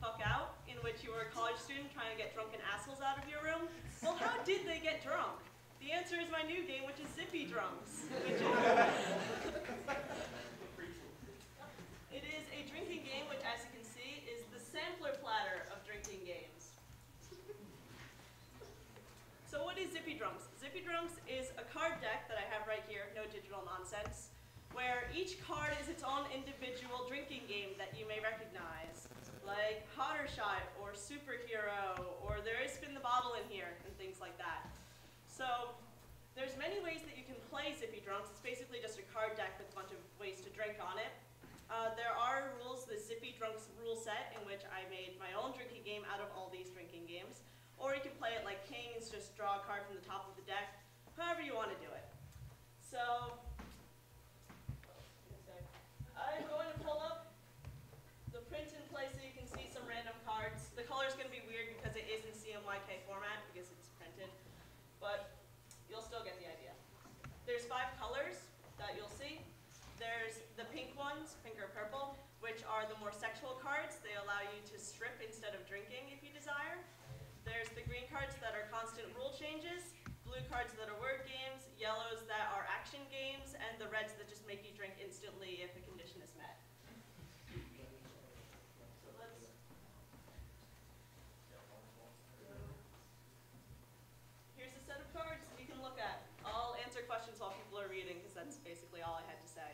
Fuck Out, in which you were a college student trying to get drunken assholes out of your room. Well, how did they get drunk? The answer is my new game, which is Zippy Drunks. It is a drinking game, which, as you can see, is the sampler platter of drinking games. So what is Zippy Drunks? Zippy Drunks is a card deck that I have right here, no digital nonsense, where each card is its own individual drinking game that you may recognize, like Pottershot or Superhero, or there is Spin the Bottle in here, and things like that. So there's many ways that you can play Zippy Drunks. It's basically just a card deck with a bunch of ways to drink on it. There are rules, the Zippy Drunks rule set, in which I made my own drinking game out of all these drinking games. Or you can play it like Kings, just draw a card from the top of the deck, however you want to do it. So I'm going to pull up the print in place so you can see some random cards. The color is going to be weird because it is in CMYK format because it's printed, but you'll still get the idea. There's 5 colors that you'll see. There's the pink ones, pink or purple, which are the more sexual cards. They allow you to strip instead of drinking if you desire. There's the green cards that are constant rule changes, blue cards that are word games, yellows that are action games, and the reds that just make you drink instantly if a condition is met. So here's a set of cards you can look at. I'll answer questions while people are reading, because that's basically all I had to say.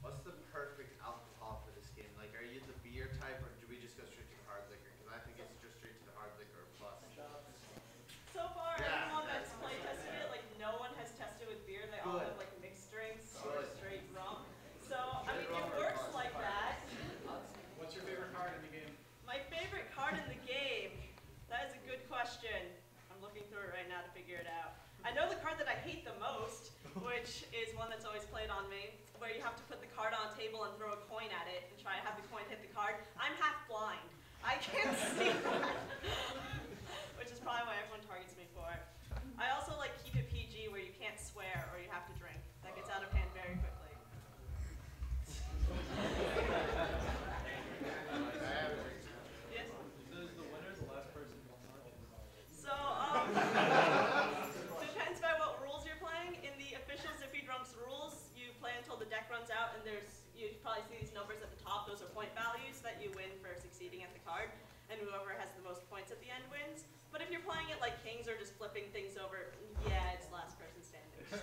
What's the perfect alcohol for this game? Like, are you the beer type, or do we just go straight to the hard liquor? Because I think it's just straight to the hard liquor plus. So far, everyone that's play tested it, like no one has tested with beer. They all have like mixed drinks or straight rum. So I mean, it works like that. What's your favorite card in the game? My favorite card in the game? That is a good question. I'm looking through it right now to figure it out. I know the card that I hate the most, which is one that's always played on me, where you have to put the card on a table and throw a coin at it and try to have the coin hit the card. I'm half blind. I can't see that, which is probably why everyone targets me for it. I also like Keep It PG, where you can't swear or you have to drink. That gets out of hand very quickly. Yes? So is the winner the last person to mark? So, depends by what rules you're playing. In the official Zippy Drunks rules, you play until the deck runs out, and you probably see these numbers at the top. Those are point values that you win for succeeding at the card, and whoever has the most points at the end wins. But if you're playing it like Kings or just flipping things over, yeah, it's last person standing. If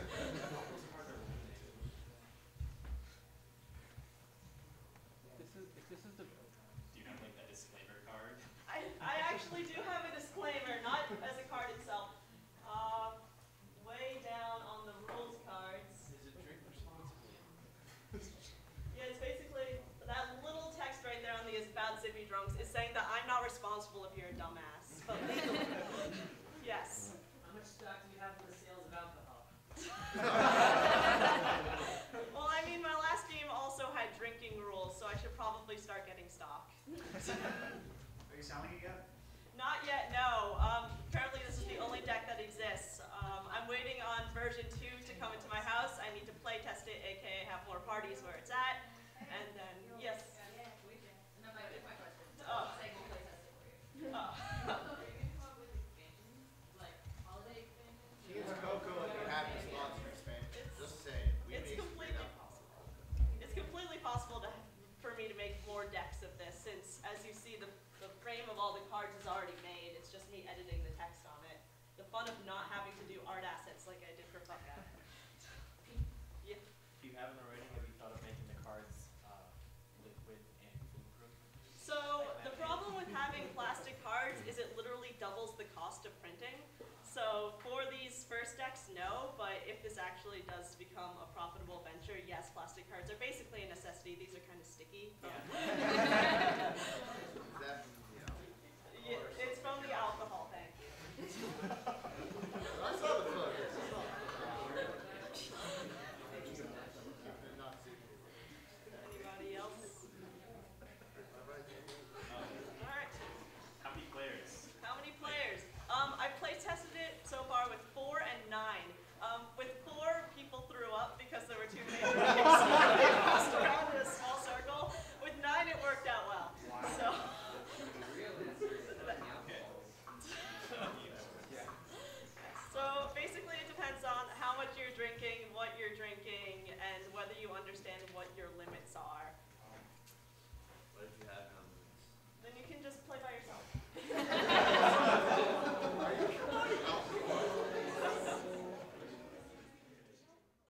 this is the... Do you have like a disclaimer card? I actually do have a disclaimer, not as a card itself. Way down on the rules cards. Is it drink responsibly? Yeah, it's basically that little text right there on the about Zippy Drunks is saying that I'm not responsible if you're a dumbass. But legally, yes. How much stock do you have in the sales of alcohol? Well, I mean, my last game also had drinking rules, so I should probably start getting stock. Are you selling it yet? Not yet, no. Apparently this is the only deck that exists. I'm waiting on version 2 to come into my house. I need to play test it, aka have more parties where it's at. And then, yes. And that might be my question. Oh. Say we'll play test it for you. Oh. Are you gonna come up with expansions? Like holiday expansions? Kings Coco and you have your sponsor expansion. Just say it. We It's make completely straight up. possible. It's completely possible for me to make more decks of this, since, as you see, the frame of all the cards is already made. It's just me editing the text on it. The fun of not having to do art assets like I did for Fuck Out. Yeah. If you haven't already, have you thought of making the cards liquid and foolproof? So the problem with having plastic cards is it literally doubles the cost of printing. So for these first decks, no, but if this actually does become a profitable venture, yes, plastic cards are basically a necessity. These are kind of sticky. Yeah.